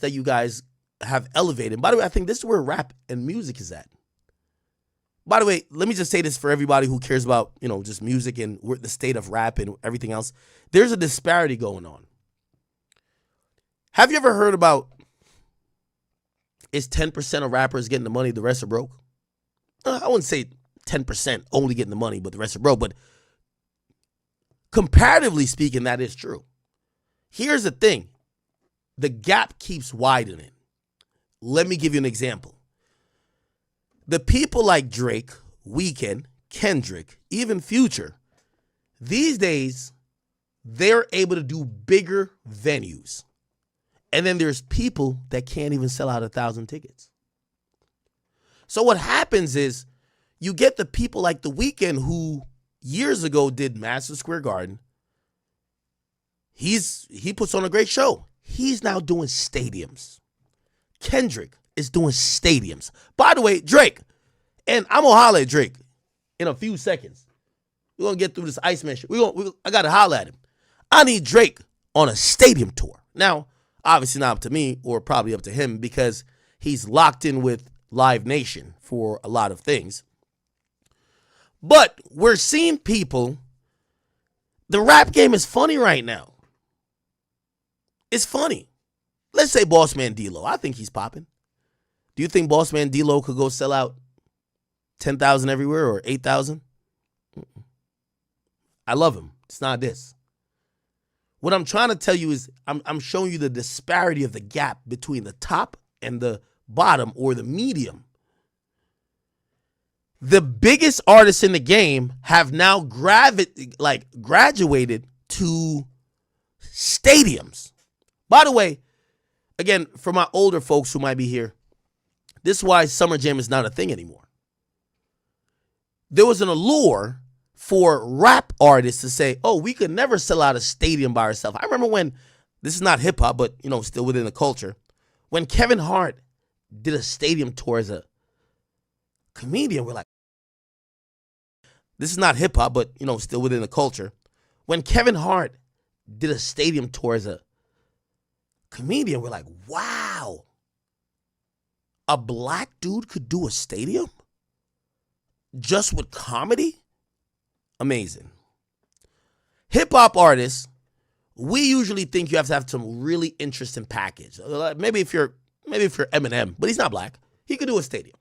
that you guys have elevated. By the way, I think this is where rap and music is at. By the way, let me just say this for everybody who cares about, just music and the state of rap and everything else. There's a disparity going on. Have you ever heard about, is 10% of rappers getting the money, the rest are broke? I wouldn't say 10% only getting the money, but the rest are broke. But comparatively speaking, that is true. Here's the thing. The gap keeps widening. Let me give you an example. The people like Drake, Weeknd, Kendrick, even Future, these days, they're able to do bigger venues. And then there's people that can't even sell out 1,000 tickets. So what happens is you get the people like The Weeknd who years ago did Madison Square Garden. He puts on a great show. He's now doing stadiums. Kendrick is doing stadiums. By the way, Drake, and I'm going to holler at Drake in a few seconds. We're going to get through this Iceman shit. I got to holler at him. I need Drake on a stadium tour. Now, obviously not up to me or probably up to him because he's locked in with Live Nation for a lot of things. But we're seeing people, the rap game is funny right now. It's funny. Let's say Boss Man D-Lo. I think he's popping. Do you think Boss Man D-Lo could go sell out 10,000 everywhere or 8,000? I love him. It's not this. What I'm trying to tell you is I'm showing you the disparity of the gap between the top and the bottom or the medium. The biggest artists in the game have now graduated to stadiums. By the way, again, for my older folks who might be here, this is why Summer Jam is not a thing anymore. There was an allure for rap artists to say, oh, we could never sell out a stadium by ourselves. I remember when, this is not hip hop, but, still within the culture, when Kevin Hart did a stadium tour as a comedian, we're like, this is not hip hop, but, still within the culture. When Kevin Hart did a stadium tour as a comedian, we're like, wow, a black dude could do a stadium just with comedy? Amazing. Hip hop artists, we usually think you have to have some really interesting package. Maybe if you're Eminem, but he's not black, he could do a stadium.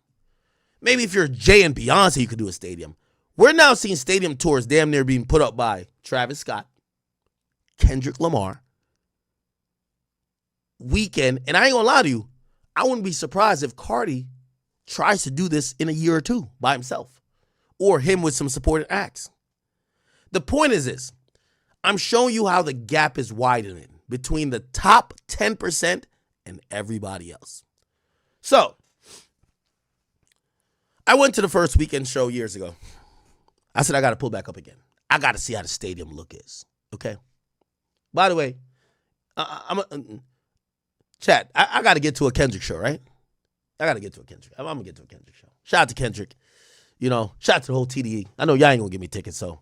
Maybe if you're Jay and Beyonce, you could do a stadium. We're now seeing stadium tours damn near being put up by Travis Scott, Kendrick Lamar, Weeknd, and I ain't gonna lie to you, I wouldn't be surprised if Cardi tries to do this in a year or two by himself, or him with some supporting acts. The point is this, I'm showing you how the gap is widening between the top 10% and everybody else. So, I went to the first Weeknd show years ago. I said, I got to pull back up again. I got to see how the stadium look is, okay? By the way, chat, I got to get to a Kendrick show, right? I got to get to a Kendrick. I'm going to get to a Kendrick show. Shout out to Kendrick. Shout out to the whole TDE. I know y'all ain't going to give me tickets, so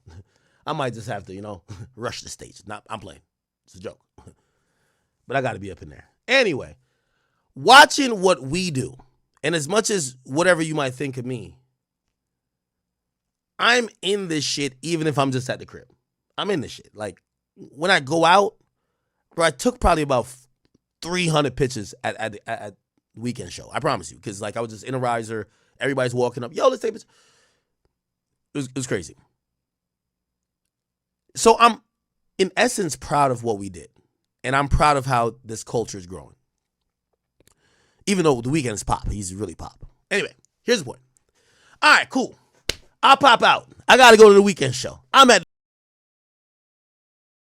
I might just have to, rush the stage. I'm playing. It's a joke. But I got to be up in there. Anyway, watching what we do, and as much as whatever you might think of me, I'm in this shit even if I'm just at the crib. I'm in this shit. Like, when I go out, bro, I took probably about 300 pictures at Weeknd show. I promise you. Because, I was just in a riser. Everybody's walking up. Yo, let's take pictures. It was crazy. So I'm, in essence, proud of what we did. And I'm proud of how this culture is growing. Even though The Weeknd is pop. He's really pop. Anyway, here's the point. All right, cool. I'll pop out. I got to go to the Weeknd show. I'm at